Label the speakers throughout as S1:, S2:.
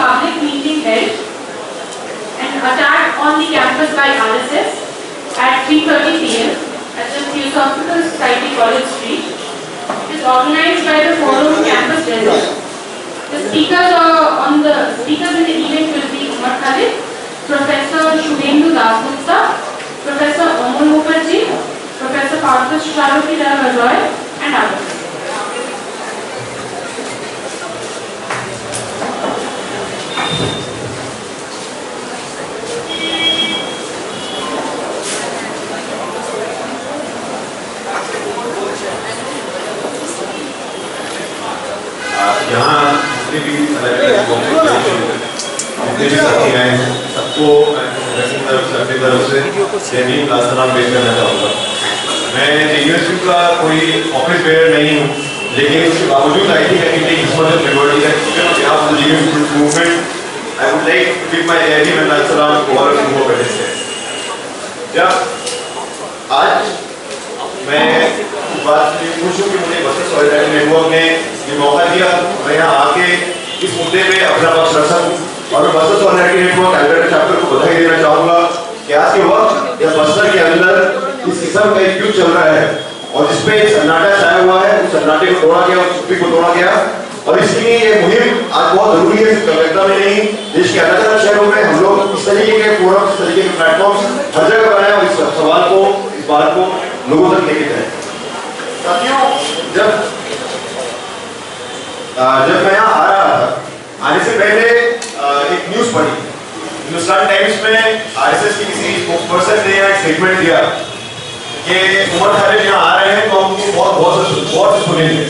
S1: public meeting held and attack on the campus by RSS at 3:30 p.m. at the Theosophical Society College Street. It is organized by the Forum Campus Desert. The speakers in the event will be Umar Khalid, Professor Shubhendu Dasgupta, Professor Amol Mukherjee, Professor Parthas Sharuki Roy, and others.
S2: यहाँ जितने भी साथी हैं सबको अपनी तरफ से जय का सलाम पेश करना चाहूँगा। मैं यूनिवर्सिटी का कोई ऑफिस बेयर नहीं हूँ, लेकिन उसके बावजूद I think I take this much of liberty that movement I would like to give my Jai Hind and salaam to all of you who are present. जब आज मैं बात खुश हूँ कि मुझे बसंत सॉलिडारिटी नेटवर्क ने ये मौका दिया मैं यहाँ आके इस मुद्दे पे अपना पक्ष रख सकूँ और मैं बसंत सॉलिडारिटी नेटवर्क अल्बर्टा चैप्टर को बधाई देना चाहूँगा कि आज के वक्त जब बस्तर के अंदर इस किस्म का एक युद्ध चल रहा है और जिसपे सन्नाटा छाया हुआ है, उस सन्नाटे को तोड़ा गया, उस चुप्पी को तोड़ा गया और इसलिए ये मुहिम आज बहुत जरूरी है। कलकत्ता में नहीं, देश के अलग अलग शहरों में हम लोग इस तरीके के फोरम, इस तरीके के प्लेटफॉर्म हर जगह बनाए और इस सवाल को, इस बात को लोगों तक लेके जाए। साथियों, जब मैं यहाँ आ रहा था, आने से पहले एक न्यूज़ पढ़ी, हिंदुस्तान टाइम्स में आरएसएस की किसी स्पोक्सपर्सन ने एक स्टेटमेंट दिया कि उमर खालिद यहाँ आ रहे हैं तो हम उनको बहुत से सुनेंगे।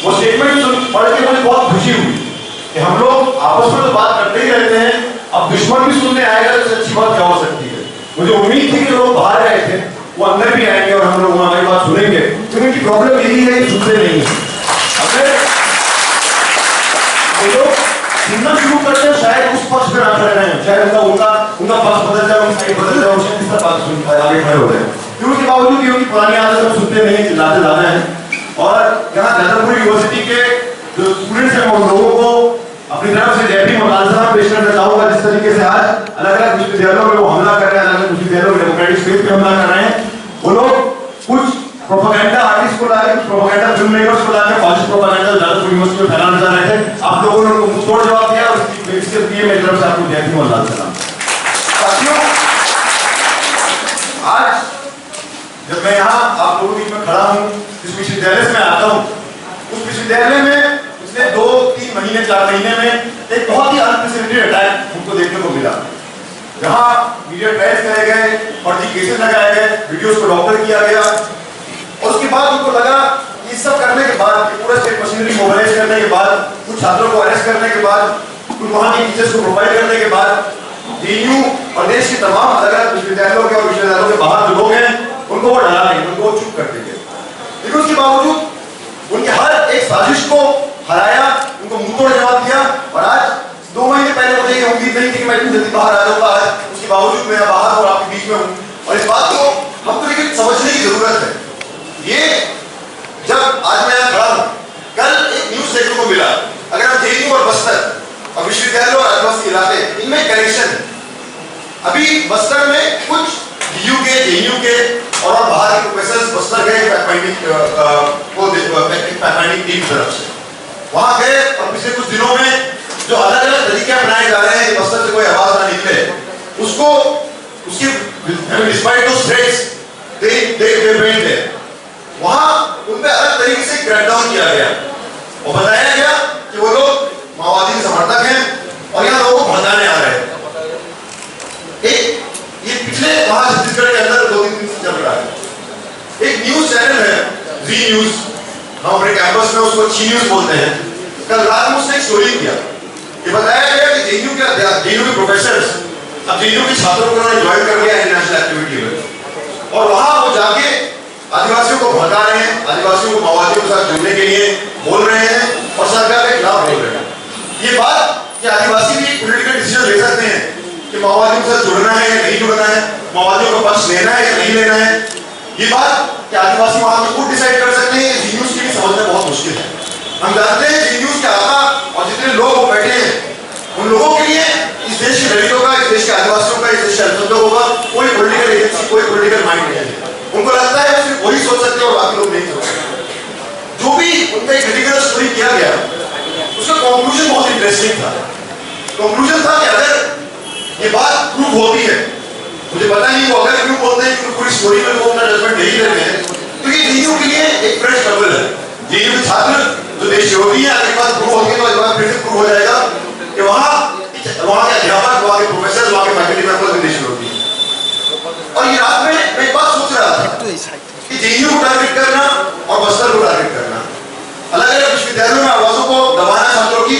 S2: वो स्टेटमेंट पढ़ के मुझे बहुत खुशी हुई कि हम लोग आपस में तो बात करते ही रहते हैं, अब दुश्मन भी सुनने आएगा तो अच्छी बात क्या हो सकती है। मुझे उम्मीद थी कि लोग बाहर गए थे वो अंदर भी आएंगे और हम लोग हमारी बात सुनेंगे, क्योंकि उनकी प्रॉब्लम यही है कि सुनते नहीं है। अगर वो लोग सुनना शुरू करते हैं शायद उस पक्ष में आकर रहे हैं, शायद उनका पक्ष बदल जाए, उनकी साइड बदल जाए, उसके तीसरा पक्ष सुनता है, आगे खड़े हो गए। फिर उसके बावजूद ये उनकी पुरानी आदत हम सुनते नहीं, चिल्लाते ज्यादा है। और यहाँ जादवपुर यूनिवर्सिटी के जो स्टूडेंट्स हैं उन लोगों को अपनी तरफ से जय भीम और लाल सलाम पेश करना चाहूंगा। जिस तरीके से आज अलग अलग विश्वविद्यालयों में वो हमला कर रहे हैं, अलग अलग विश्वविद्यालयों में डेमोक्रेटिक स्पेस पे हमला कर रहे हैं, वो लोग कुछ प्रोपेगेंडा आर्टिस्ट को लाके, कुछ प्रोपेगेंडा फिल्म मेकर्स को लाके फॉल्स प्रोपेगेंडा जादवपुर यूनिवर्सिटी में फैलाना चाह रहे थे। आप लोगों ने उनको मुंहतोड़ जवाब दिया और इसके लिए मेरी तरफ से आपको जय भीम और लाल सलाम। साथियों, आज जब मैं यहाँ आप लोगों के बीच में खड़ा हूँ, जिस विश्वविद्यालय से मैं आता हूँ, उस विश्वविद्यालय में पिछले 2-3 महीने 4 महीने में एक बहुत ही अनप्रेसिडेंटेड अटैक हमको देखने को मिला, जहाँ मीडिया ट्रायल्स कराए गए, फर्जी केसेस लगाए गए, वीडियोस को डॉक्टर किया गया और उसके बाद उनको लगा ये सब करने के बाद, पूरा स्टेट मशीनरी मोबिलाइज करने के बाद, कुछ छात्रों को अरेस्ट करने के बाद, कुछ वहाँ के टीचर्स को प्रोवाइड करने के बाद, जेएनयू और देश के तमाम अलग अलग विश्वविद्यालयों के और विश्वविद्यालयों के बाहर जो लोग हैं उनको वो डरा देंगे, उनको वो चुप कर देंगे। लेकिन उसके बावजूद उनके हर एक साजिश को हराया, उनको मुंहतोड़ जवाब दिया और आज 2 महीने पहले मुझे ये उम्मीद नहीं थी कि मैं इतनी जल्दी बाहर आ जाऊंगा। आज उसके बावजूद मैं बाहर और आपके बीच में हूँ और इस बात को हमको लेकिन समझने की जरूरत है। ये जब आज मैं यहाँ खड़ा हूँ, कल एक न्यूज देखने को मिला, अगर हम जेएनयू और बस्तर और विश्वविद्यालय और आदिवासी इलाके इनमें कनेक्शन, अभी बस्तर में कुछ डीयू के, जेएनयू के और बाहर के प्रोफेसर बस्तर गए फैक्ट टीम की तरफ से, वहां गए और पिछले कुछ दिनों में जो अलग अलग तरीके अपनाए जा रहे हैं बस्तर से कोई आवाज ना निकले, उसको उसकी despite those threats they went there, वहां उन पे अलग तरीके से क्रैकडाउन किया गया और बताया गया कि वो लोग माओवादी समर्थक हैं और यहाँ लोगों को भड़काने आ रहे हैं। ये पिछले वहां छत्तीसगढ़ के अंदर 2-3 दिन से चल रहा है। एक न्यूज चैनल है जी न्यूज, हम अपने कैंपस में उसको ची न्यूज बोलते हैं, कल रात में उसने एक स्टोरी किया, ये बताया गया कि जेएनयू के प्रोफेसर्स अब जेएनयू के छात्रों को उन्होंने ज्वाइन कर लिया इंटरनेशनल एक्टिविटी में और वहां वो जाके आदिवासियों को भड़का रहे हैं, आदिवासियों को माओवादियों के साथ जुड़ने के लिए बोल रहे हैं और सरकार के खिलाफ बोल रहे हैं। ये बात कि आदिवासी भी पॉलिटिकल डिसीजन ले सकते हैं कि माओवादियों के साथ जुड़ना है या नहीं जुड़ना है, माओवादियों का पक्ष लेना है या नहीं लेना है, ये बात कि आदिवासी वहां पे खुद डिसाइड कर सकते हैं, जेएनयू के लिए समझना बहुत मुश्किल है। हम जानते हैं जेएनयू के आका और जितने लोग बैठे हैं उन लोगों के लिए इस देश के दलितों का, इस देश के आदिवासियों का, इस देश के अल्पसंख्यकों का कोई पॉलिटिकल एजेंसी, कोई पॉलिटिकल माइंड नहीं है। उनको लगता है सिर्फ वही सोच सकते हैं और बाकी लोग नहीं सोच सकते। जो भी उनका एक क्रिटिकल स्टोरी किया गया, उसका कंक्लूजन बहुत इंटरेस्टिंग था। कंक्लूजन था कि अगर ये बात प्रूव होती है, मुझे पता नहीं वो अगर क्यों बोलते हैं कि पूरी स्टोरी में वो अपना जजमेंट नहीं देते हैं, तो ये जेयू के लिए एक फ्रेश ट्रबल है। जेयू के छात्र जो देश विरोधी है, अगर बात प्रूव होगी तो एक बार फिर से प्रूव हो जाएगा कि वहाँ के अध्यापक, वहाँ के प्रोफेसर, वहाँ के फैकल्टी मेंबर्स देश विरोधी है। और ये रात में मैं एक बात सोच रहा था कि जेयू को टारगेट करना और बस्तर को टारगेट करना, अलग अलग विश्वविद्यालयों में आवाजों को दबाना छात्रों की,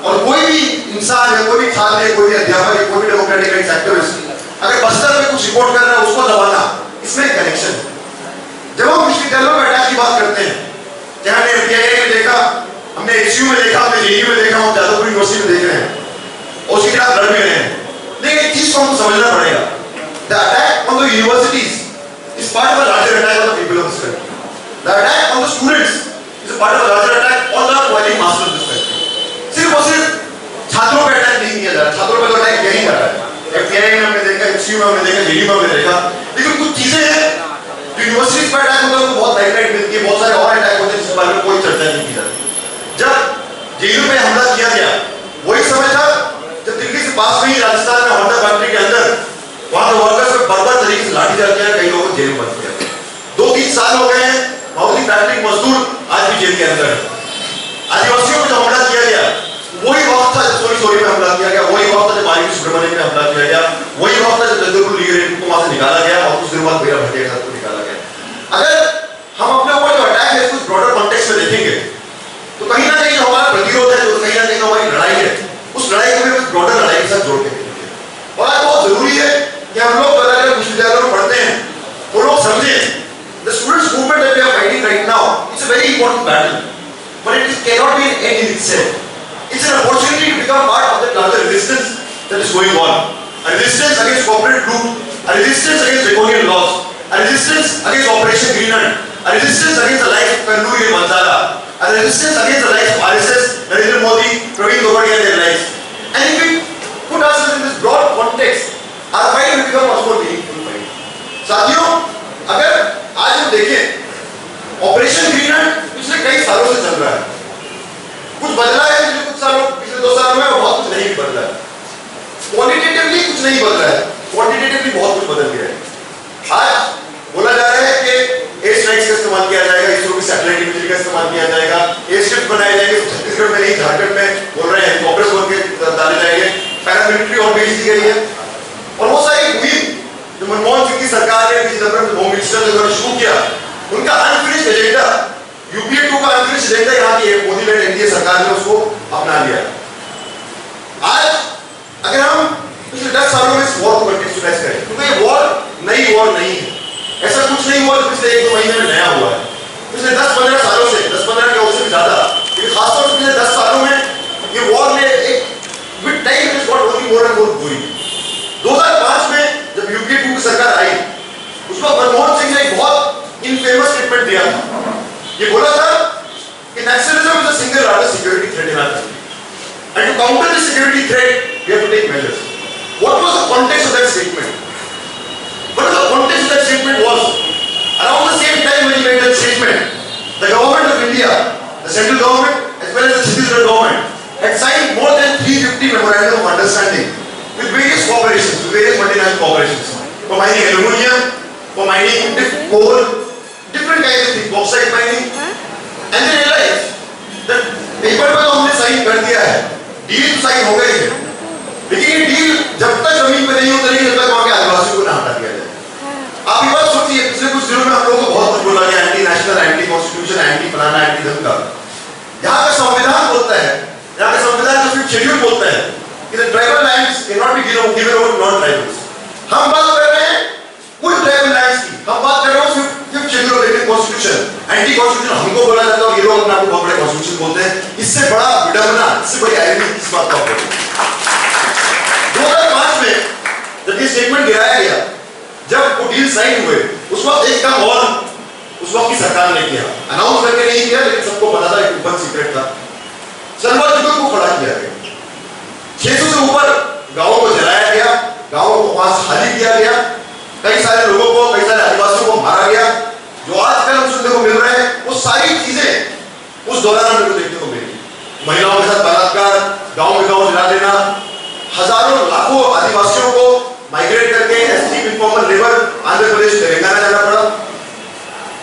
S2: और कोई भी इंसान है, कोई भी छात्र है, कोई भी अध्यापक है, कोई भी डेमोक्रेटिक राइट्स एक्टिविस्ट अगर बस्तर में कुछ रिपोर्ट कर रहा है उसको दबाना, इसमें एक कनेक्शन है। जब हम विश्वविद्यालयों में अटैक की बात करते हैं, चाहे हमने एफटीआई में देखा, हमने एचयू में देखा, हमने जेयू में देखा, हम जादवपुर यूनिवर्सिटी में देख रहे हैं, और उसके खिलाफ लड़ भी रहे हैं, लेकिन एक चीज को हमको समझना पड़ेगा, the attack on the universities is part of the larger attack on the people of this country. The attack on the students is a part of the larger attack on the working mass of this country. सिर्फ और सिर्फ छात्रों पे attack नहीं किया जा रहा, छात्रों पे तो अटैक यही कर रहा है, एफटीआई में हमने देखा, एचयू में हमने देखा, जेयू में हमने देखा, लेकिन कुछ चीजें हैं जो यूनिवर्सिटीज पर अटैक होता है, उनको बहुत लाइमलाइट मिलती है, बहुत सारे और अटैक होते हैं जिसके बारे में कोई चर्चा नहीं की जाती। जब जेयू में हमला किया गया, वही समय था जब दिल्ली से पास में ही राजस्थान में होंडा फैक्ट्री के अंदर वहां के वर्कर्स पे बर्बर तरीके से लाठीचार्ज किया, कई लोगों को जेल में बंद किया। 2-3 साल हो गए हैं, माउली फैक्ट्री मजदूर आज भी जेल के अंदर है। आदिवासियों पर जो हमला किया गया, वही वक्त था जब सोरी में हमला किया गया, वही वक्त था जब बालिका सुब्रमण्यम में हमला किया गया, वही वक्त था जब जगदलपुर लीगर को वहां से निकाला गया और कुछ दिन बाद मेरा भटिया को निकाला गया। अगर हम अपने ऊपर जो अटैक है कुछ ब्रॉडर कॉन्टेक्स्ट में देखेंगे, तो कहीं ना कहीं हमारा प्रतिरोध है, जो कहीं ना कहीं हमारी लड़ाई है, उस लड़ाई को भी ब्रॉडर लड़ाई के साथ जोड़ के देखेंगे। और आज बहुत जरूरी है कि हम लोग अलग अलग विश्वविद्यालयों में पढ़ते हैं, वो लोग समझें the students movement that we are fighting right now, it's a very important battle, but it cannot be an end in itself. It's an opportunity to become part of the larger resistance that is going on. A resistance against corporate loot, a resistance against draconian laws, a resistance against Operation Green Hunt, a resistance against the likes of Kannuri and Mansala, a resistance against the likes of RSS, Narendra Modi, Praveen Gopadi and their likes. And if we put ourselves in this broad context, our fight will become much more meaningful fight. साथियों, अगर आज हम देखें operation green Hunt पिछले कई सालों से चल रहा है, कुछ बदला है पिछले कुछ सालों, पिछले 2 सालों में, और बहुत कुछ नहीं बदला है। क्वांटिटेटिवली कुछ नहीं बदला है, क्वांटिटेटिवली बहुत कुछ बदल गया है। आज बोला जा रहा है कि एयर स्ट्राइक्स का इस्तेमाल किया जाएगा, इसरो की सैटेलाइट इमेजरी का इस्तेमाल किया जाएगा, एयर स्ट्रिप बनाए जाएंगे, छत्तीसगढ़ में नहीं झारखंड में बोल रहे हैं हेलीकॉप्टर्स बोल के डाले जाएंगे, पैरामिलिट्री और भेज दी गई है। और वो सारी मुहिम जो मनमोहन सिंह की सरकार ने, होम मिनिस्टर ने शुरू किया, उनका अनफिनिश्ड एजेंडा, यूपीए 2 का अनफिनिश्ड एजेंडा यहाँ की मोदी लेड एनडीए सरकार ने उसको अपना लिया। आज अगर हम पिछले 10 सालों में इस वॉर को कंटेक्चुअलाइज करें, क्योंकि ये वॉर नई वॉर नहीं है, ऐसा कुछ नहीं हुआ जो पिछले 1-2 महीने में नया हुआ है। पिछले 10-15 सालों से, 10-15 के उससे भी ज्यादा, लेकिन खासतौर से पिछले 10 सालों में ये वॉर ने एक with time it is got only more and more going. 2005 में जब यूपीए 2 की सरकार आई, उस वक्त मनमोहन सिंह ने एक बहुत इनफेमस स्टेटमेंट दिया था। ये बोला था कि Naxalism is the single largest security threat in our country, and to counter this security threat we have to take measures. What was the context of that statement? What was the context of that statement was, around the same time when he made that statement, the government of India, the central government as well as the Chhattisgarh government had signed more than 350 memorandum of understanding with various corporations, with various multinational corporations, for mining aluminium, for mining coal, different kinds of things, bauxite mining, and they realized that paper पे तो हमने sign कर दिया है, deal sign हो गई है, लेकिन ये डील जब तक जमीन पे नहीं उतरेगी तब तक वहां के आदिवासियों को ना हटा दिया जाए। आप ये बात सोचिए, पिछले कुछ दिनों में हम लोगों को बहुत कुछ बोला गया, anti national, anti constitution, anti फलाना, एंटी धमका। यहाँ का संविधान बोलता है, यहाँ का संविधान का 5th शेड्यूल बोलता है कि the tribal lands cannot be given over to non-tribals। हम बात कर रहे हैं कुल ट्राइबल लैंड्स की, हम बात कर रहे हैं 5th schedule of Indian constitution. Anti constitution हमको बोला जाता है और ये लोग अपने आप को बहुत बड़े कॉन्स्टिट्यूशन बोलते हैं। इससे बड़ा विडंबना, इससे बड़ी आयरनी किस बात का होगा? 2005 में जब ये स्टेटमेंट गिराया गया, जब वो डील साइन हुए, उस वक्त एक काम और उस वक्त की सरकार ने किया, अनाउंस करके नहीं किया, लेकिन सबको पता था, एक ओपन सीक्रेट था। सलमान जुगल को खड़ा किया गया। 600 से ऊपर गांवों को जलाया गया, गांवों को वहां से खाली किया गया, कई सारे लोगों को, कई सारे आदिवासियों को मारा गया। जो आजकल हम सुनने को मिल रहे हैं वो सारी चीजें उस दौरान हमको देखने को मिली। महिलाओं के साथ बलात्कार, गांव में गांव जला देना, हजारों लाखों आदिवासियों को माइग्रेट करके ST informal labour Andhra Pradesh Telangana जाना पड़ा।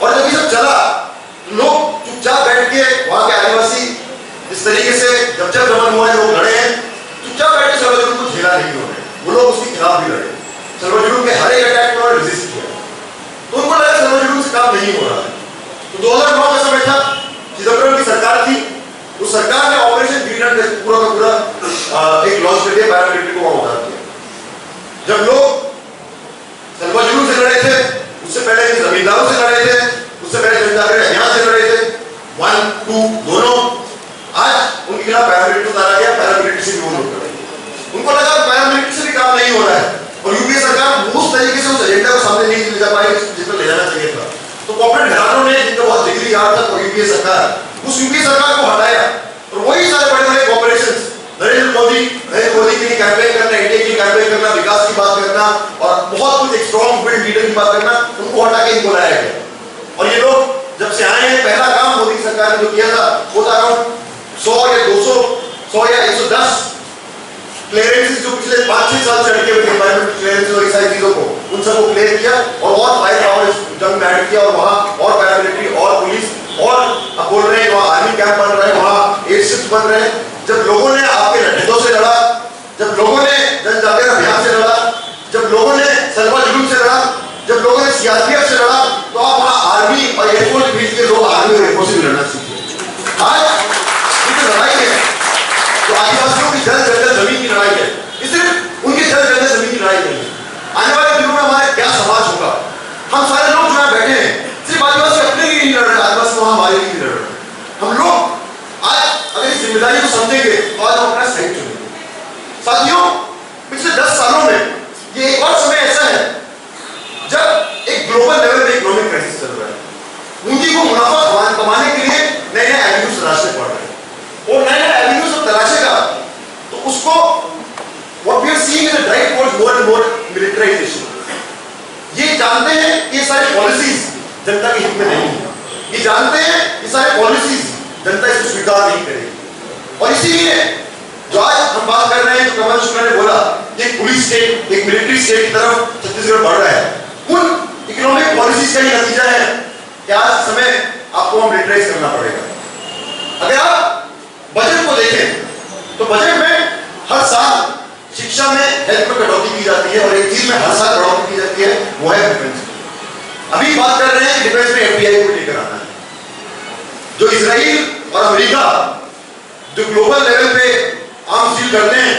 S2: और जब ये सब चला लोग चुपचाप बैठ के वहां के आदिवासी इस तरीके से जब दमन हुआ है लोग लड़े हैं, चुपचाप बैठ के सर्वजुलूम को झेला नहीं उन्होंने, वो लोग उसके खिलाफ भी लड़े। सर्वजुलूम के हर एक अटैक को उन्होंने रेजिस्ट किया। तो उनको लगा सर्वजुलूम से काम नहीं हो रहा है। तो 2009 का समय था, चिदम्बरम की सरकार थी, उस सरकार ने ऑपरेशन ग्रीन हंट पूरा का पूरा एक लॉन्च कर दिया, पैरामिलिट्री को वहां उतार दिया। जब लोग सर्वजुलूम से लड़े थे, उससे पहले जमींदारों से लड़े थे, उससे पहले जमींदार यहाँ से लड़े थे, 1, 2 दोनों, आज उनके खिलाफ पैरामिलिट्री उतारा गया, पैरामिलिट्री से भी वो लोग लड़े। उनको लगा पैरामिलिट्री से भी काम नहीं हो रहा है और यूपीए सरकार उस तरीके से उस एजेंडा को सामने नहीं ले जा पाई जिसको ले जाना चाहिए था। तो कॉर्पोरेट घरानों ने जिनका बहुत डिग्री याद था और यूपीए सरकार, उस यूपीए सरकार को हटाया और वही सारे बड़े बड़े कॉर्पोरेशंस, नरेंद्र मोदी के लिए कैंपेन करना, इंडिया की कैंपेन करना, विकास की बात करना और बहुत कुछ एक स्ट्रॉन्ग विल्ड लीडर की बात करना, उनको हटा के इनको लाया गया। और ये लोग जब से आए हैं, पहला काम मोदी सरकार ने जो किया था वो था अराउंड 100 या 200, 100 या 110 क्लियरेंसेस जो पिछले 5-6 साल से अटके हुए थे, एनवायरमेंट क्लियरेंसेस और इस सारी चीजों को, उन सबको क्लियर किया और फायर पावर जंग में ऐड किया और वहां और पैरामिलिट्री और पुलिस और अब बोल रहे हैं वहां आर्मी कैंप बन रहे हैं, वहां एयरशिप्स बन रहे हैं। जब लोगों ने आपके लड़कों से लड़ा, जब लोगों ने जन जागरण अभियान से लड़ा, जब लोगों ने सर्वजुलूम से लड़ा, जब लोगों ने सीआरपीएफ से लड़ा, तो आप वहां आर्मी और एयरफोर्स भेज के लोग आर्मी और एयरफोर्स से भी लड़ना सीखे। आज ये लड़ाई है तो आदिवासियों की जल जंगल जमीन की लड़ाई है, सिर्फ उनकी जल जंगल जमीन की लड़ाई नहीं है। आने वाले दिनों में हमारे क्या समाज होगा? हम सारे लोग जो यहाँ बैठे हैं सिर्फ आदिवासी अपने लिए नहीं लड़ रहे, आदिवासी वहां हमारे लिए भी लड़ रहे। हम लोग आज अगर इस जिम्मेदारी को समझेंगे तो आज हम अपना सही चुनेंगे। साथियों, पिछले 10 सालों में ये एक और समय ऐसा है जब एक ग्लोबल लेवल पे इकोनॉमिक क्राइसिस चल रहा है। पूंजी को मुनाफा कमाने के लिए नए नए एवेन्यूज तलाशने पड़ रहे हैं और नए नए एवेन्यूज जब तलाशेगा तो उसको what we are seeing is a drive towards more and more militarization. ये जानते हैं ये सारे पॉलिसीज जनता के हित में नहीं है, ये जानते हैं ये सारे पॉलिसीज जनता इसको स्वीकार नहीं करेगी और इसीलिए जो आज हम बात कर रहे हैं, जो कमल शुक्ला ने बोला कि एक पुलिस स्टेट, एक मिलिट्री स्टेट की तरफ छत्तीसगढ़ बढ़ रहा है, उन इकोनॉमिक पॉलिसीज का ही नतीजा है कि आज समय आपको मिलिटराइज करना पड़ेगा। अगर आप बजट को देखें तो बजट में हर साल शिक्षा में हेल्थ में कटौती की जाती है और एक चीज में हर साल बढ़ोतरी की जाती है, वो है डिफेंस। अभी बात कर रहे हैं डिफेंस में एफडीआई को लेकर आना है। जो इजराइल और अमेरिका जो ग्लोबल लेवल पे आर्म्स डील करते हैं,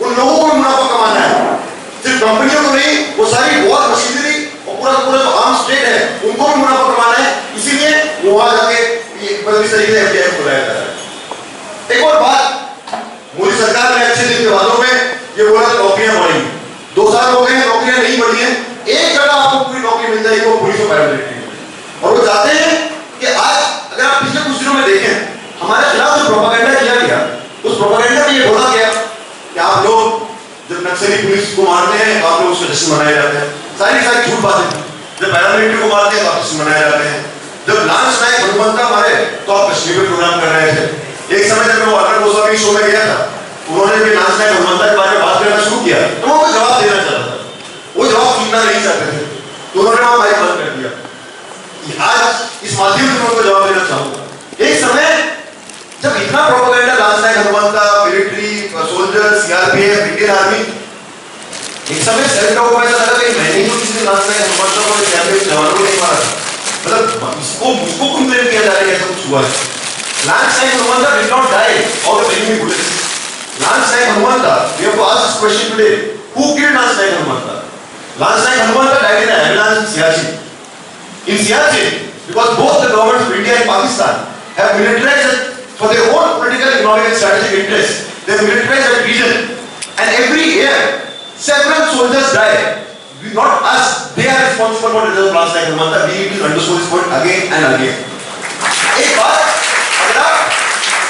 S2: उन लोगों को मुनाफा कमाना है, सिर्फ कंपनियों को नहीं, वो सारी वॉर मशीनरी और पूरा पूरा जो आर्म्स ट्रेड है उनको भी मुनाफा कमाना है। इसीलिए वो वहां जाके इस तरीके से एफडीआई को लाया जा रहा है। एक और बात, मोदी सरकार ने अच्छे दिन के वादों में ये बोला नौकरियां बढ़ेंगी, 2 साल हो गए हैं नौकरियां नहीं बढ़ी हैं। एक जगह आपको पूरी नौकरी मिल जाएगी, वो पुलिस और पैरामिलिट्री में। और वो चाहते हैं कि आज अगर आप पिछले कुछ दिनों में देखें हमारे खिलाफ जो प्रोपेगेंडा किया गया, उस प्रोपेगेंडा में ये बोला गया कि आप लोग जब नक्सली पुलिस को मारते हैं तो आप लोग उसका जश्न मनाए जाते हैं, सारी झूठ बातें। जब पैरामिलिट्री को मारते हैं तो आप जश्न मनाए जाते हैं। जब लांस नायक हनुमंता मारे तो आप कश्मीर में प्रोग्राम कर रहे थे। एक समय जब मैं वार्नर गोस्वामी शो में गया था, उन्होंने भी लांस नायक हनुमंता के बारे में बात करना शुरू किया तो वो कोई जवाब देना चाहता था, वो जवाब सुनना नहीं चाहते थे, तो उन्होंने वहां माइक बंद कर दिया। आज इस माध्यम से मैं उनको जवाब देना चाहूंगा। एक समय जब इतना propaganda lance Naik Hanumantha, military, soldier, CRPF, Indian army, एक समय सेल्फ डाउट में ऐसा लगा कि मैंने ही किसी लांस नायक हनुमंता को सीआरपीएफ जवानों को नहीं मारा, मतलब मुझको कंप्लेन किया जा रहा है कि ऐसा कुछ हुआ है। Lance Naik Hanumanka did not die out of enemy bullets. Lance Naik Hanumanka, we have to ask this question today. Who killed Lance Naik Hanumanka? Lance Naik Hanumanka died in an ambulance in Siachen. In Siachen, because both the governments of India and Pakistan have militarized for their own political, economic and strategic interests. They have militarized that region. And every year, several soldiers die. Not us, they are responsible for the death of Lance Naik Hanumanka. We need to underscore this point again and again. एक बात,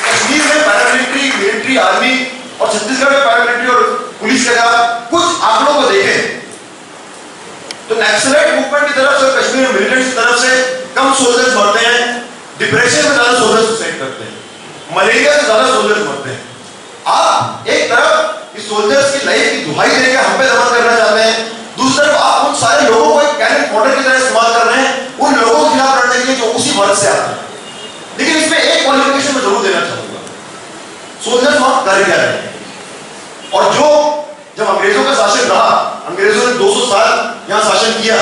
S2: कश्मीर में paramilitary, military, army और छत्तीसगढ़ में paramilitary और police के साथ कुछ आंकड़ों को देखें तो नक्सलाइट मूवमेंट की तरफ से, कश्मीर में मिलिटेंट्स की तरफ से कम सोल्जर्स मरते हैं, डिप्रेशन में ज्यादा सोल्जर्स सुसाइड करते हैं, मलेरिया से ज्यादा सोल्जर्स मरते हैं। आप एक तरफ इस सोल्जर्स की लाइफ की दुहाई देकर हम पे दमन करना चाहते हैं, दूसरी तरफ आप उन सारे लोगों को एक कैनन फॉडर की तरह इस्तेमाल कर रहे हैं उन लोगों के खिलाफ लड़ने के लिए जो उसी वर्ग से आते हैं। लेकिन इसमें एक क्वालिफिकेशन मैं जरूर देना चाहूंगा, सोल्जर्स वहां कर क्या रहे हैं, और जो जब अंग्रेजों का शासन रहा, अंग्रेजों ने 200 साल यहां शासन किया,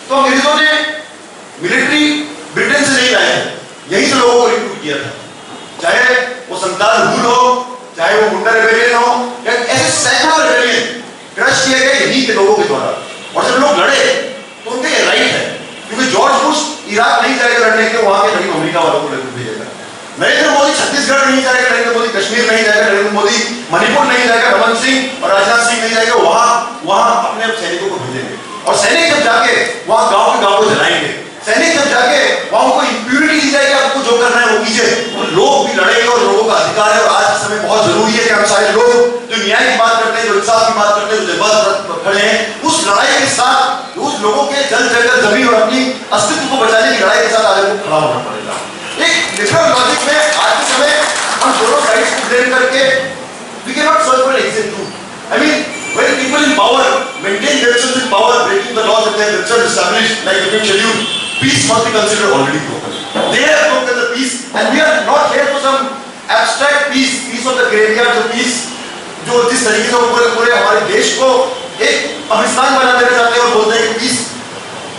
S2: तो अंग्रेजों ने मिलिट्री ब्रिटेन से नहीं लाया, यहीं से लोगों को रिक्रूट किया था, चाहे वो संताल हुल हो, चाहे वो मुंडा रेबेलियन हो, या ऐसे सैकड़ों रेबेलियन क्रश किए गए यहीं के लोगों के द्वारा। और जब लोग लड़े तो उनका ये राइट है, क्योंकि जॉर्ज बुश इराक नहीं जाएगा लड़ने के लिए, वहां के करीब अमेरिका वालों को लेकर भेजेगा। नरेंद्र मोदी छत्तीसगढ़ नहीं जाएगा, नरेंद्र मोदी कश्मीर नहीं जाएगा, नरेंद्र मोदी मणिपुर नहीं जाएगा, रमन सिंह और राजनाथ सिंह नहीं जाएगा, वहां अपने सैनिकों को भेजेंगे। और सैनिक जब जाके वहां गांव के गांव को जलाएंगे, सैनिक जब जाके वहां उनको इंप्यूरिटी दी जाएगी, आपको जो करना है वो कीजिए, और लोग भी लड़ेंगे और लोगों का अधिकार है। और आज के समय बहुत जरूरी है कि हम सारे लोग जो न्याय की बात करते हैं, जो इंसाफ की बात करते हैं, जो जज्बात खड़े हैं, उस लड़ाई के साथ उस लोगों के जल जगह जमीन और अपनी अस्तित्व को बचाने की लड़ाई के साथ आगे को खड़ा होना पड़ेगा। एक लिबरल लॉजिक में आज के समय हम दोनों साइड्स को ब्लेम करके we cannot solve for exit route. I mean, when people in power maintain themselves in power, breaking the laws that they have themselves established, like the schedule, peace must be considered already broken. They have broken the peace, and we are not here for some abstract peace, peace of the graveyard, the peace जो जिस तरीके से पूरे हमारे देश को एक पाकिस्तान बना देना चाहते हैं और बोलते हैं कि पीस।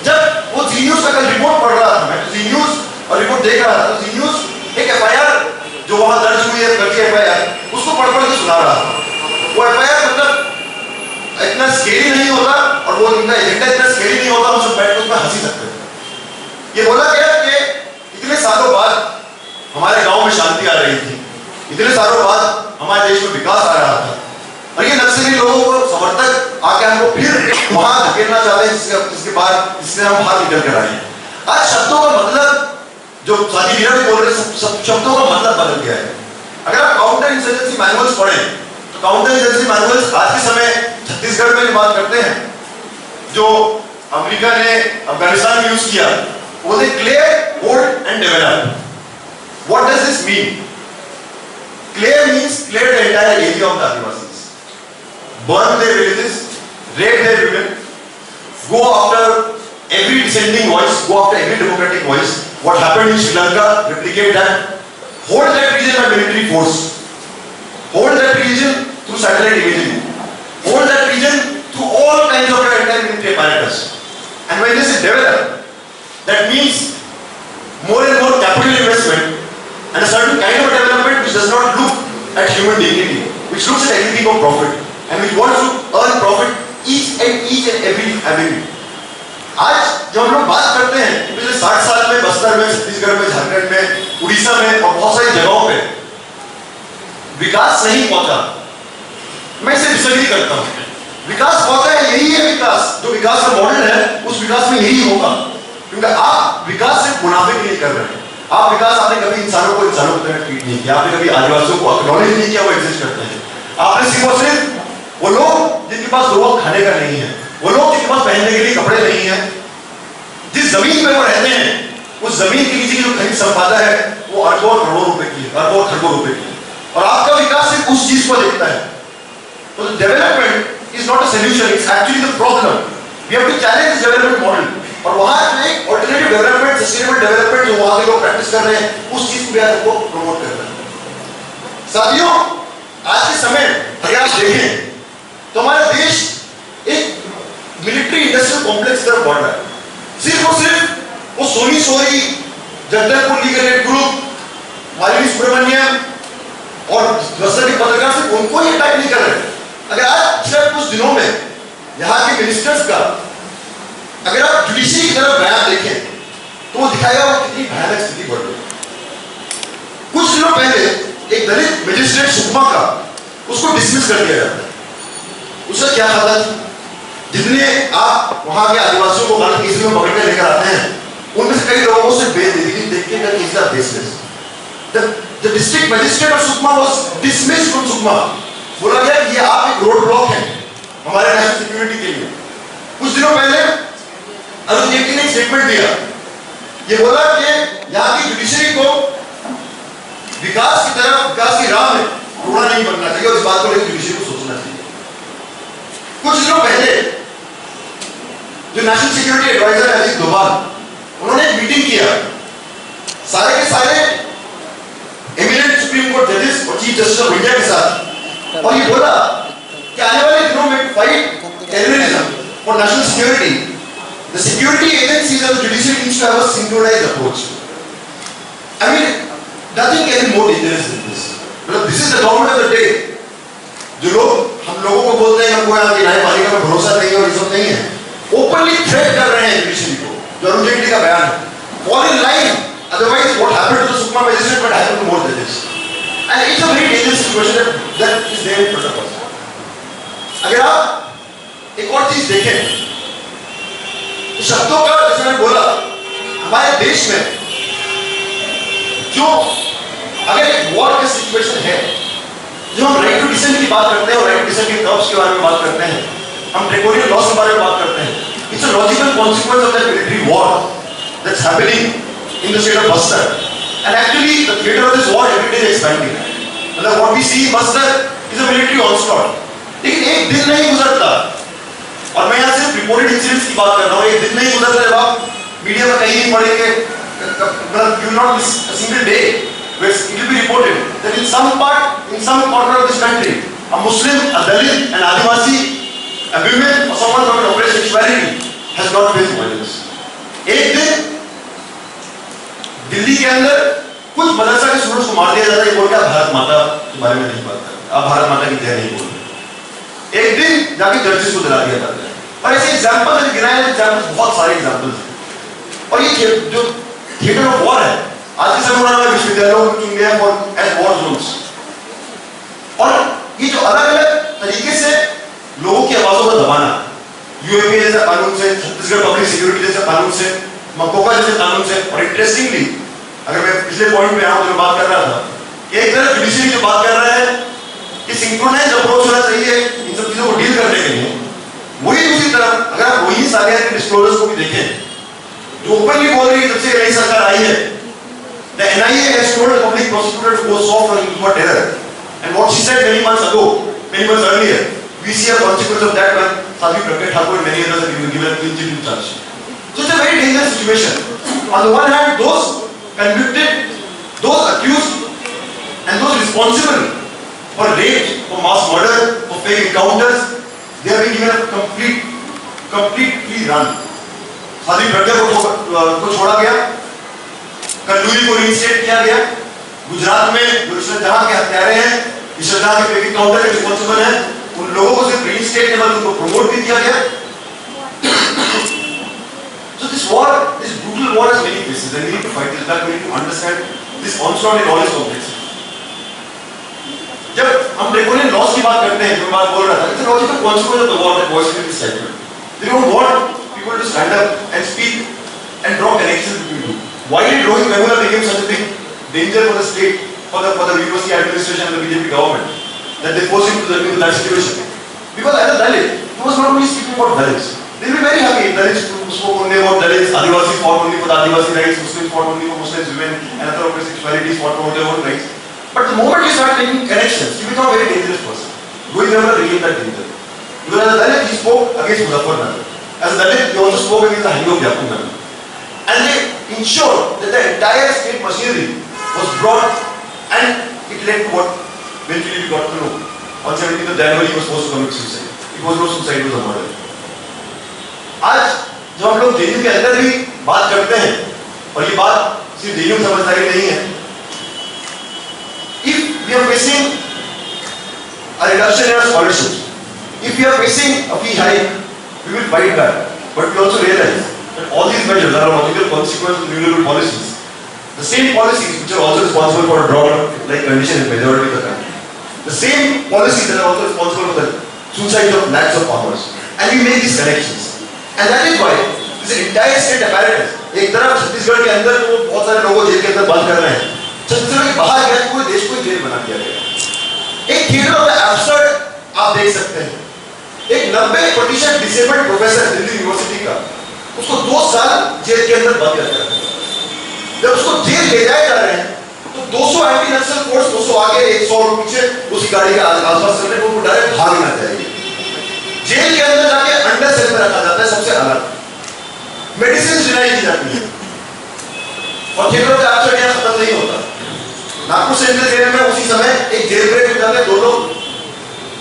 S2: जब वो जी न्यूज का कल रिपोर्ट पढ़ रहा था, मैं तो जी न्यूज और रिपोर्ट देख रहा था, तो जी न्यूज एक एफआईआर जो वहां दर्ज हुई है, करती एफआईआर, उसको पढ़ के सुना रहा था। वो एफआईआर मतलब इतना स्केरी नहीं होता और वो उनका एजेंडा इतना स्केरी नहीं होता, हम सब बैठ कर उसमें हंसी सकते हैं। ये बोला गया कि इतने सालों बाद हमारे गांव में शांति आ रही थी, इतने सालों बाद हमारे देश में विकास आ रहा था, और ये नक्सली लोगों को समर्थक आके हमको फिर वहां धकेलना चाहते हैं जिससे हम बाहर निकल कर आए हैं। आज शब्दों का मतलब जो साथी वीरा भी बोल रहे हैं, सब शब्दों का मतलब बदल गया है। अगर आप काउंटर इंसर्जेंसी मैनुअल्स पढ़ें तो काउंटर इंसर्जेंसी मैनुअल्स आज के समय छत्तीसगढ़ में बात करते हैं, जो अमेरिका ने अफगानिस्तान में यूज किया, वो clear, hold and develop. What does this mean? Clear means clear the entire area of the Adivasis, burn their villages, rape their women, go after every dissenting voice, go after every democratic voice. What happened in Sri Lanka, replicate that. Hold that region by military force. Hold that region through satellite imaging. Hold that region through all kinds of entire military apparatus. And when they say develop, that means more and more capital investment and a certain kind of development which does not look at human dignity, which looks at everything of profit, and which wants to earn profit each and every avenue. आज जब हम लोग बात करते हैं कि पिछले 60 साल में बस्तर में, छत्तीसगढ़ में, झारखंड में, उड़ीसा में और बहुत सारी जगहों पे विकास नहीं पहुंचा, मैं इसे डिसएग्री करता हूं। विकास पहुंचा है, यही है विकास, जो विकास का मॉडल है उस विकास में यही होगा, क्योंकि आप विकास सिर्फ मुनाफे के लिए कर रहे हैं। आप विकास, आपने कभी इंसानों को इंसानों की तरह ट्रीट नहीं किया, आपने कभी आदिवासियों को एक्नॉलेज नहीं किया वो एग्जिस्ट करते हैं। आपने सिर्फ वो लोग जिनके पास दो वक्त खाने का नहीं है, वो लोग जिनके पास पहनने के लिए कपड़े नहीं है, जिस जमीन पे वो रहते हैं उस जमीन के नीचे की जो खनिज संपदा है वो अरबों करोड़ों रुपए की है, अरबों खरबों रुपए की है, और आपका विकास सिर्फ उस चीज को देखता है। तो development is not a solution, it's actually the problem. We have to challenge this development model, और वहां एक ऑल्टरनेटिव डेवलपमेंट, सस्टेनेबल डेवलपमेंट जो वहां के लोग प्रैक्टिस कर रहे हैं, उस चीज को भी आज को प्रमोट कर रहे हैं। साथियों, आज के समय अगर आप देखें तो हमारा देश एक मिलिट्री इंडस्ट्रियल कॉम्प्लेक्स तरफ बढ़ रहा है। सिर्फ और सिर्फ वो Soni Sori, Jagdalpur legal aid group, Malini Subramaniam और बस्तर के पत्रकार सिर्फ उनको ही अटैक नहीं कर रहे। अगर आज पिछले कुछ दिनों में यहाँ के मिनिस्टर्स का अगर आप जुडिशरी की तरफ बयान देखें तो वो दिखाएगा वो कितनी भयानक स्थिति बढ़ रही है। कुछ दिनों पहले एक दलित मजिस्ट्रेट सुकमा का उसको डिसमिस कर दिया जाता है। उसका क्या खाता था? जितने आप वहां के आदिवासियों को गलत केस में पकड़ के लेकर आते हैं, उनमें से कई लोगों से बेल दे दी, देख के का केस था baseless. The district magistrate of Sukma was dismissed from Sukma बोला गया कि ये आप एक रोड ब्लॉक है हमारे नेशनल सिक्योरिटी के लिए। कुछ दिनों पहले अरुण जेटली ने एक स्टेटमेंट दिया, ये बोला कि यहाँ की जुडिशरी को विकास की तरफ, विकास की राह में रोड़ा नहीं बनना चाहिए और इस बात को लेकर जुडिशरी को सोचना चाहिए। कुछ दिनों पहले जो नेशनल सिक्योरिटी एडवाइजर है अजीत डोभाल, उन्होंने एक मीटिंग किया सारे के सारे एमिनेंट सुप्रीम कोर्ट जजेस और चीफ जस्टिस ऑफ इंडिया के साथ, और ये बोला कि आने वाले दिनों में fight terrorism for national security, the security agencies and the judiciary needs to have a synchronized approach. I mean, nothing can be more dangerous than this. Because this is the government of the day. जो लोग हम लोगों को बोलते हैं हमको यहाँ की न्यायपालिका में भरोसा नहीं है और ये सब नहीं है, ओपनली थ्रेट कर रहे हैं जुडिशरी को, जो अरुण जेटली का बयान है। Fall in line, otherwise what happened to the Supreme Magistrate might happen to more judges. And it's a very dangerous situation that is there in front of us. अगर आप एक और चीज देखें, शब्दों का जैसे मैंने बोला, हमारे देश में जो अगर एक वॉर का सिचुएशन है, जो हम राइट टू डिसेंट की बात करते हैं और राइट टू डिसेंट के टर्म्स के बारे में बात करते हैं, हम ड्रैकोनियन लॉस के बारे में बात करते हैं, it's a logical consequence of that military war that's happening in the state of Bastar, and actually the theatre of this war every day is expanding. मतलब what we see in Bastar is a military onslaught, लेकिन एक दिन नहीं गुजरता, और मैं यहाँ सिर्फ रिपोर्टेड इंसिडेंट्स की बात कर रहा हूँ, एक दिन नहीं गुजरता जब आप मीडिया में कहीं नहीं पढ़ेंगे, you will not miss a single day where it will be reported that in some part, in some corner of this country, a Muslim, a Dalit, an Adivasi, a woman, or someone from an oppressed sexuality has not faced violence. एक दिन दिल्ली के अंदर कुछ मदरसा के students को मार दिया जाता है, बोल के भारत माता के बारे में नहीं बात करते, आप भारत माता की जय नहीं बोलते। एक दिन जाके जजेस को दिला दिया जाता है, और ऐसे एग्जांपल्स हैं, गिनाए एग्जांपल्स, बहुत सारे एग्जांपल्स हैं। और ये जो थिएटर ऑफ वॉर है, आज के समय में विश्वविद्यालयों को चुन गया फॉर एज वॉर जोन्स, और ये जो अलग अलग तरीके से लोगों की आवाजों को दबाना, यूएपी जैसे कानून से, छत्तीसगढ़ पब्लिक सिक्योरिटी जैसे कानून से, मकोका जैसे कानून से, और इंटरेस्टिंगली अगर मैं पिछले पॉइंट पे आऊं जो बात कर रहा था, एक तरफ जुडिशरी जो बात कर रहा है कि सिंक्रोनाइज्ड अप्रोच होना चाहिए इन सब चीजों को डील करने के लिए, वही दूसरी तरफ अगर आप वही सारे डिस्क्लोजर्स को भी देखें जो ओपनली बोल रही है जब से नई सरकार आई है, the NIA has told the public prosecutor to go soft on use for terror, and what she said many months earlier, we see a consequence of that when Sadhvi Pragya Thakur and many others have been given clean chit in charge. So it's a very dangerous situation. On the one hand, those convicted, those accused, and those responsible for rape, for mass murder, for fake encounters, they have been given a complete free run. Sadhvi Pragya को छोड़ा गया, कल्लूरी को रिइंस्टेट किया गया, गुजरात में जो ईश्वरजहां के हत्यारे हैं, ईश्वरजहां के फेक एनकाउंटर के रिस्पॉन्सिबल हैं, उन लोगों को सिर्फ रिइंस्टेट के बाद उनको प्रमोट भी किया गया। So this war, this brutal war has many faces, and we need to fight this back. We need to understand this onslaught in all its complexity. जब हम ड्रैकोनियन लॉस की बात करते हैं, जो मैं बात बोल रहा था, it's a logical consequence of the war that voice in this segment. They don't want people to stand up and speak and draw connections between you. Why did Rohit Vemula become such a big danger for the state, for the university administration and the BJP government, that they forced him into that situation? Because as a Dalit, he was not only speaking about Dalits. They will be very happy if Dalits spoke only about Dalits, Adivasis fought only for the Adivasi rights, Muslims fought only for Muslims, women, and other oppressed sexualities fought for their own rights. But the moment you start making connections, you become a very dangerous person. Rohit Vemula regained that danger. Because as a Dalit, he spoke against Muzaffarnagar. As a Dalit, he also spoke against the Hindu Yakunan. And they ensured that the entire state machinery was brought, and it led to what eventually we got to know. On 17th of January, he was supposed to commit suicide. It was no suicide, it was a murder. आज जब हम लोग जेयू के अंदर भी बात करते हैं, और ये बात सिर्फ जेयू में समझदारी नहीं है, if we are facing a reduction in our scholarships, if we are facing a fee hike, we will fight back. But we also realize that all these measures are a logical consequence of neoliberal policies. The same policies which are also responsible for a drought-like condition in majority of the country. The same policies that are also responsible for the suicide of lakhs of farmers. And we make these connections. And that is why this entire state apparatus, एक तरफ छत्तीसगढ़ के अंदर वो बहुत सारे लोगों jail के अंदर बंद कर रहे हैं, छत्तीसगढ़ के बाहर गए पूरे देश को जेल बना दिया गया। एक थिएटर ऑफ द एब्सर्ड आप देख सकते हैं, एक 90% डिसेबल्ड प्रोफेसर दिल्ली यूनिवर्सिटी का, उसको 2 साल जेल के अंदर बंद कर दिया था। जब उसको जेल ले जाए जा रहे हैं तो 200 एंटी नक्सल फोर्स 200 आगे 100 पीछे उसकी गाड़ी के आसपास चल रहे हैं, वो डायरेक्ट भागना चाहिए। जेल के अंदर जाके अंडर सेल में रखा जाता है, सबसे अलग मेडिसिन डिनाई की जाती है। और थिएटर का एब्सर्ड यहाँ खत्म नहीं होता। नागपुर सेंट्रल जेल में उसी समय एक जेल ब्रेक हो जाता है, 2 लोग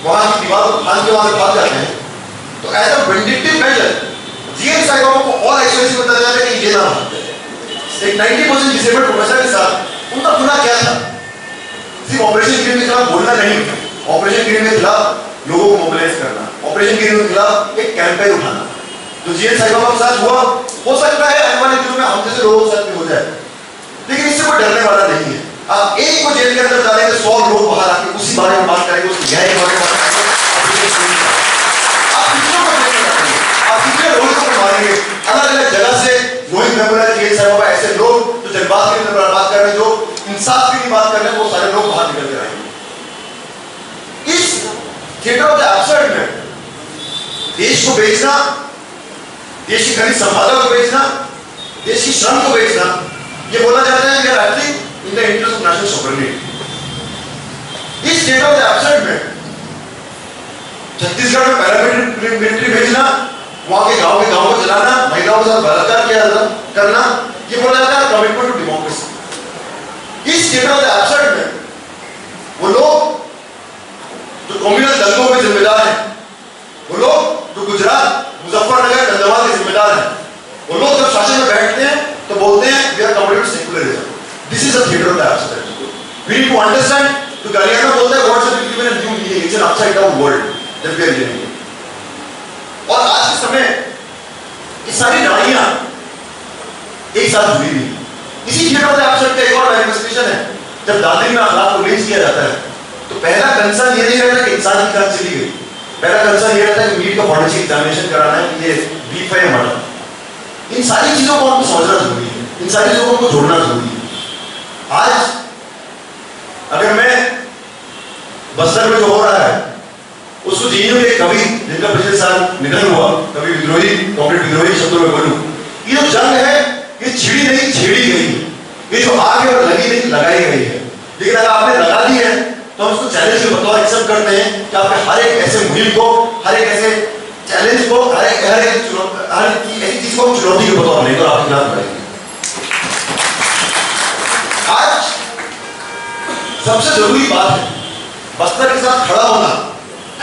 S2: वहां की दीवार को फांद के वहां से भाग जाते हैं। तो as a vindictive measure GN Sai Baba को और एक्सपेंसिव बताया जाता है कि ये ना भागते हैं। एक 90% डिसेबल्ड प्रोफेसर के साथ उनका गुनाह क्या था? सिर्फ ऑपरेशन ग्रीन के खिलाफ बोलना नहीं, ऑपरेशन ग्रीन के खिलाफ लोगों को मोबिलाइज करना, ऑपरेशन ग्रीन के खिलाफ एक कैंपेन उठाना। जो जीएन साई बाबा के साथ हुआ, हो सकता है आने वाले दिनों में हम जैसे लोगों के साथ भी हो जाए, लेकिन इससे कोई डरने वाला नहीं है। आप एक को जेल के अंदर डालेंगे, 100 लोग बाहर आके उसी बारे में बात करेंगे, उसकी गहरी बारे में बात करेंगे। आप दूसरों को देखने लगेंगे, आप दूसरे लोगों को मारेंगे। अलग-अलग जगह से रोहित मेमोरियल जेल साहब बाबा, ऐसे लोग जो जज्बात के अंदर बात कर रहे हैं, जो इंसाफ की नहीं बात कर रहे हैं, वो सारे लोग बाहर निकल कर आएंगे। इस थिएटर ऑफ द एब्सर्ड में देश को बेचना, देश की खनिज संपदा को बेचना, देश की श्रम को बेचना, ये बोला जाता है कि acting in the interest of national sovereignty. इस थिएटर ऑफ द एब्सर्ड में छत्तीसगढ़ में पैरामिलिट्री भेजना, वहां के गांव को जलाना, महिलाओं के साथ बलात्कार करना, ये बोला जाता है कमिटमेंट टू डेमोक्रेसी। इस थिएटर ऑफ द एब्सर्ड में वो लोग जो कम्युनल दंगों में जिम्मेदार हैं, वो लोग जो गुजरात, मुजफ्फरनगर, कंधमाल के जिम्मेदार हैं, वो लोग जब शासन में बैठते हैं तो बोलते हैं we are committed to secularism. This is the theatre of the absurd. We need to understand. तो गालियाना बोलता है what's the given a new meaning, it's an upside down world that we are living in. और आज के समय ये सारी लड़ाइयां एक साथ जुड़ी हुई। इसी थिएटर ऑफ द एब्सर्ड का एक और मैनिफेस्टेशन है। जब दादरी में अखलाक को लिंच किया जाता है तो पहला कंसर्न ये नहीं रहता कि इंसान की जान चली गई, पहला कंसर्न ये रहता है कि नीट का फॉरेंसिक एग्जामिनेशन कराना है कि ये बीफ है या मटन। इन सारी चीजों को हमको समझना जरूरी है, इन सारी चीजों को हमको जोड़ना जरूरी है। आज अगर मैं बस्तर में जो हो रहा है उसको जीने में कवि जिनका पिछले साल निधन हुआ, कवि विद्रोही, कॉमरेड विद्रोही शब्दों में बोलूं, ये जो जंग है ये छिड़ी नहीं छेड़ी गई है, ये जो आग है और लगी नहीं लगाई गई है। लेकिन अगर आपने लगा दी है तो हम उसको चैलेंज के बतौर एक्सेप्ट करते हैं कि आपके हर एक ऐसे मुहिम को, हर एक ऐसे चैलेंज को, हर एक ऐसी चीज को चुनौती के बतौर नहीं तो आपके खिलाफ लड़ेंगे। आज सबसे जरूरी बात है बस्तर के साथ खड़ा होना,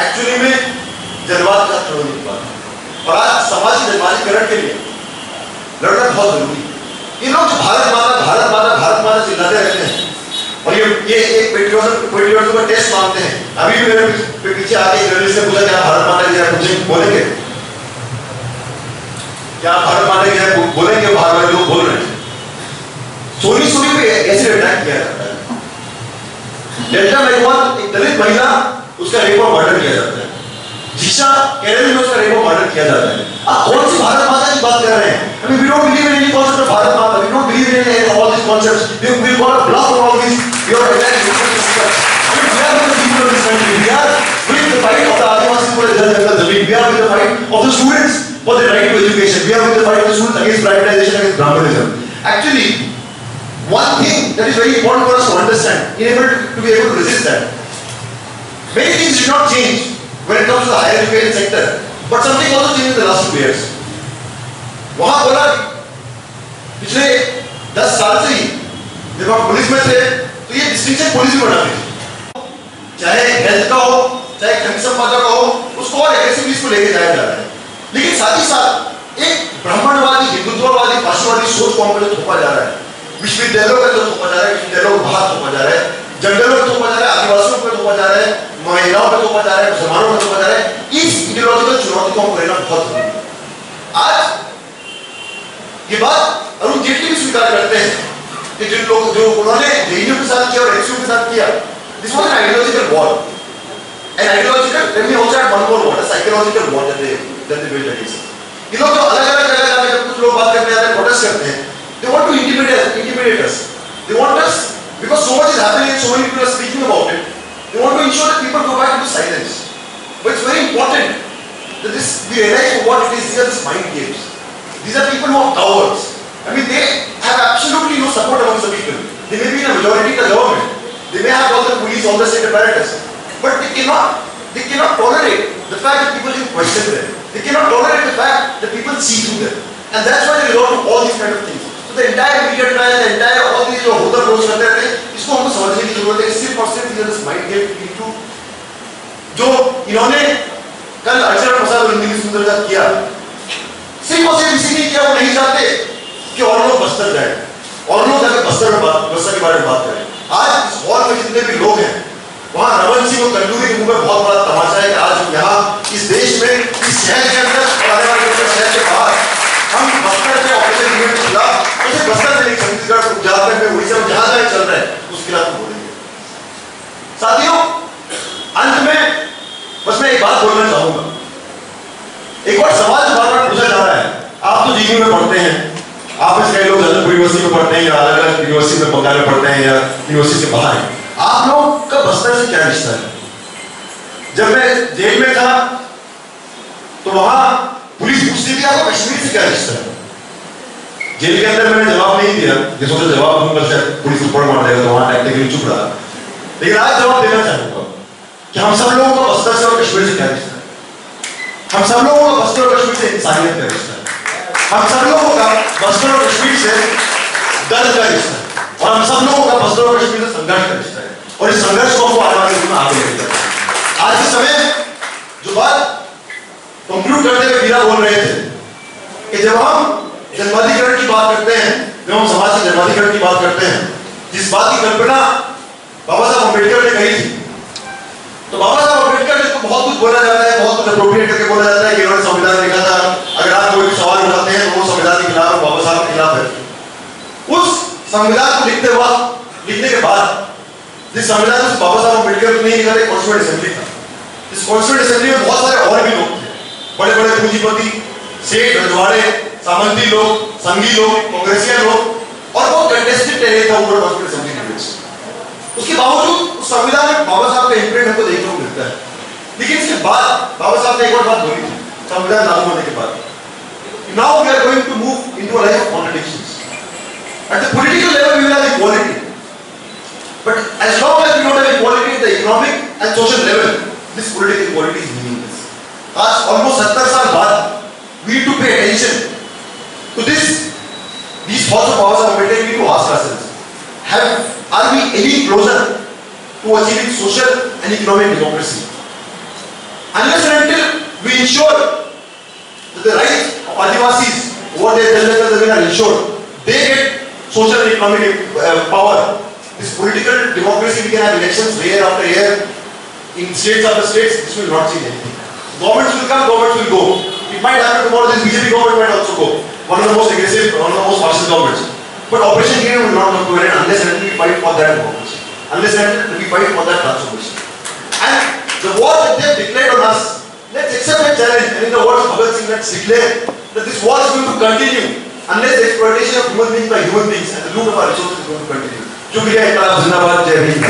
S2: एक्चुअली में जज्बात के साथ खड़े होने की बात है। और आज समाज के जज्बातीकरण के लिए लड़ना बहुत जरूरी है। ये लोग जो भारत माता चिल्लाते रहते हैं और ये एक पेट्रियोटिज्म का टेस्ट मांगते हैं। अभी भी मेरे पीछे आके जर्नलिस्ट ने पूछा क्या भारत माता की जय मुझे बोलेंगे, क्या भारत माता की जय बोलेंगे? बाहर वाले लोग बोल रहे हैं। सोनी पे ऐसे अटैक किया जाता है। डेल्टा मेघवाल एक दलित महिला, उसका रेप और मर्डर किया जाता है। जिशा केरल में उसका रेप और मर्डर किया जाता है। आप कौन सी भारत माता की बात कर रहे हैं? I mean, we don't believe in any concept of Bharat माता. We don't believe in all these concepts. We got a block on all these. We are attacking. I mean, we are with the people of this country. We are with the fight of the Adivasi for the Jal Zameen. We are with the fight of the students for the right to education. We are with the fight of the students against privatization, against Brahmanism. Actually, one thing that is very important for us to understand, to be able to resist that. Many things did not change when it comes to the higher education sector, but something also changed in the last 2 years. वहां बोला पिछले 10 साल से ही जब आप police में थे तो ये डिस्टिंक्शन पुलिस भी बनाती थी, चाहे हेल्थ का हो चाहे खनिज संपदा का हो, उसको और एग्रेसिवली इसको लेके जाया जा रहा है। लेकिन साथ ही साथ एक ब्राह्मणवादी, हिंदुत्ववादी, फाशिवादी सोच को हमको जो थोपा जा रहा है, विश्वविद्यालयों का जो थोपा जा रहा है, विश्वविद्यालयों को बाहर थोपा जा रहा है, जंगलों में थोपा जा रहा है, आदिवासियों पे थोपा जा रहा है, महिलाओं पे थोपा जा रहा है, मुसलमानों पे थोपा जा रहा है, इस इडियोलॉजिकल चुनौती को हमको लेना बहुत जरूरी है। आज ये बात अरुण जेटली भी स्वीकार करते हैं कि जिन लोग जो उन्होंने जेएनयू के साथ किया और एचयू के साथ किया, this was an ideological war, an ideological, let me also add one more word, a psychological war that they build against. ये लोग जो अलग-अलग जगह जाके जब कुछ लोग बात करते हैं, प्रोटेस्ट करते हैं, they want to intimidate us, they want us because so much is happening and so many people are speaking about it, They want to ensure that people go back into silence. But it's very important that we realize what it is. These are just mind games. These are people who are cowards. I mean, they have absolutely no support amongst the people. They may be in a majority in the government. They may have all the police, all the state apparatus. But they cannot tolerate the fact that people can question them. They cannot tolerate the fact that people see through them. And that's why they resort to all these kind of things. So the entire media trial, the entire all these जो होता रोज करते रहते हैं, इसको हमको समझने की जरूरत है. सिर्फ और सिर्फ ये माइंड गेम इनटू जो इन्होंने कल अर्चना प्रसाद और इंदिरा सुंदर साथ किया, सिर्फ और सिर्फ इसीलिए किया. वो नहीं चाहते कि और लोग बस्तर जाए, और लोग जाकर बस्तर के बारे में बात करें. आज इस हॉल में जितने भी लोग हैं, वहाँ रमन सिंह और कंडूरी के मुंह में बहुत बड़ा तमाशा है कि आज यहाँ इस देश में, इस शहर के अंदर और आने वाले शहर के बाहर हम बस्तर से ऑपरेशन यूनिट के खिलाफ, उसे बस्तर से नहीं, छत्तीसगढ़, झारखंड में, उड़ीसा में जहाँ जहाँ चल रहा है उसके खिलाफ बोलेंगे. साथियों, अंत में बस मैं एक बात बोलना चाहूंगा. एक और सवाल जो बार-बार पूछा जा रहा है, आप तो जीयू में पढ़ते हैं, आप में कई लोग जलनपुर यूनिवर्सिटी में पढ़ते हैं या अलग अलग यूनिवर्सिटी में बंगाल में पढ़ते हैं या यूनिवर्सिटी से बाहर हैं. आप लोग का बस्तर से क्या रिश्ता है? जब मैं जेल में था तो वहां पुलिस पूछती थी आपको कश्मीर से क्या रिश्ता है. जेल के अंदर मैंने जवाब नहीं दिया, ये सोचा जवाब दूंगा शायद पुलिस ऊपर मार देगा, तो वहां टेक्निकली चुप रहा. लेकिन आज जवाब देना चाहूंगा कि हम सब लोगों का बस्तर से और कश्मीर से क्या रिश्ता है. हम सब लोगों का बस्तर और कश्मीर से इंसानियत का रिश्ता है. हम सब लोगों का बस्तर और कश्मीर से दर्द का रिश्ता है, और हम सब लोगों का बस्तर और कश्मीर से संघर्ष का रिश्ता है. और इस संघर्ष को हमको आने वाले दिन में आगे लेकर जाना है. आज के समय जो बात कंक्लूड करते हुए वीरा बोल रहे थे कि जब हम जन्माधिकरण की बात करते हैं, जब हम समाज के जन्माधिकरण की बात करते हैं, जिस बात की कल्पना बाबा साहब अम्बेडकर ने कही थी, तो बाबा साहब अम्बेडकर ने तो बहुत कुछ बोला जाता है, बहुत कुछ अप्रोप्रिएट करके बोला जाता है कि इन्होंने संविधान लिखा था. अगर आप कोई भी सवाल उठाते हैं तो वो संविधान के खिलाफ, बाबा साहब के खिलाफ है. उस संविधान को लिखने के बाद जिस संविधान में बाबा साहब अम्बेडकर ने नहीं लिखा था, कॉन्स्टिट्यूएंट असेंबली था. इस कॉन्स्टिट्यूएंट असेंबली में बहुत सारे और भी लोग थे, बड़े बड़े पूंजीपति, सेठ, रजवाड़े, सामंती लोग, संघी लोग, कांग्रेसियन लोग, और वो कंटेस्टेड टेरिटरी था ऊपर कॉन्स्टिट्यूएंट असेंबली के बीच. उसके बावजूद उस संविधान में बाबा साहब का इम्प्रिंट हमको देखने को मिलता है. लेकिन इसके बाद बाबा साहब ने एक और बात बोली थी संविधान लागू होने के बाद, now we are going to move into a life of contradictions. At the political level we will have equality, but as long as we don't have equality at the economic and social level, this political equality is meaningless. आज almost 70 साल बाद we need to pay attention to these thoughts of ours. We need to ask ourselves, are we any closer to achieving social and economic democracy? Unless and until we ensure that the rights of Adivasis, what they are ensured, they get social and economic power. This political democracy, we can have elections year after year in states after states, this will not change anything. Governments will come, governments will go. It might happen tomorrow, this BJP government might also go. One of the most aggressive, one of the most fascist governments. But Operation Green will not come to an end unless and until we fight for that democracy. Unless and until we fight for that transformation. And the war that they have declared on us, let's accept that challenge. And in the words of Bhagat Singh, let's declare that this war is going to continue unless the exploitation of human beings by human beings and the loot of our resources is going to continue. शुक्रिया, जिंदाबाद, जय हिंद.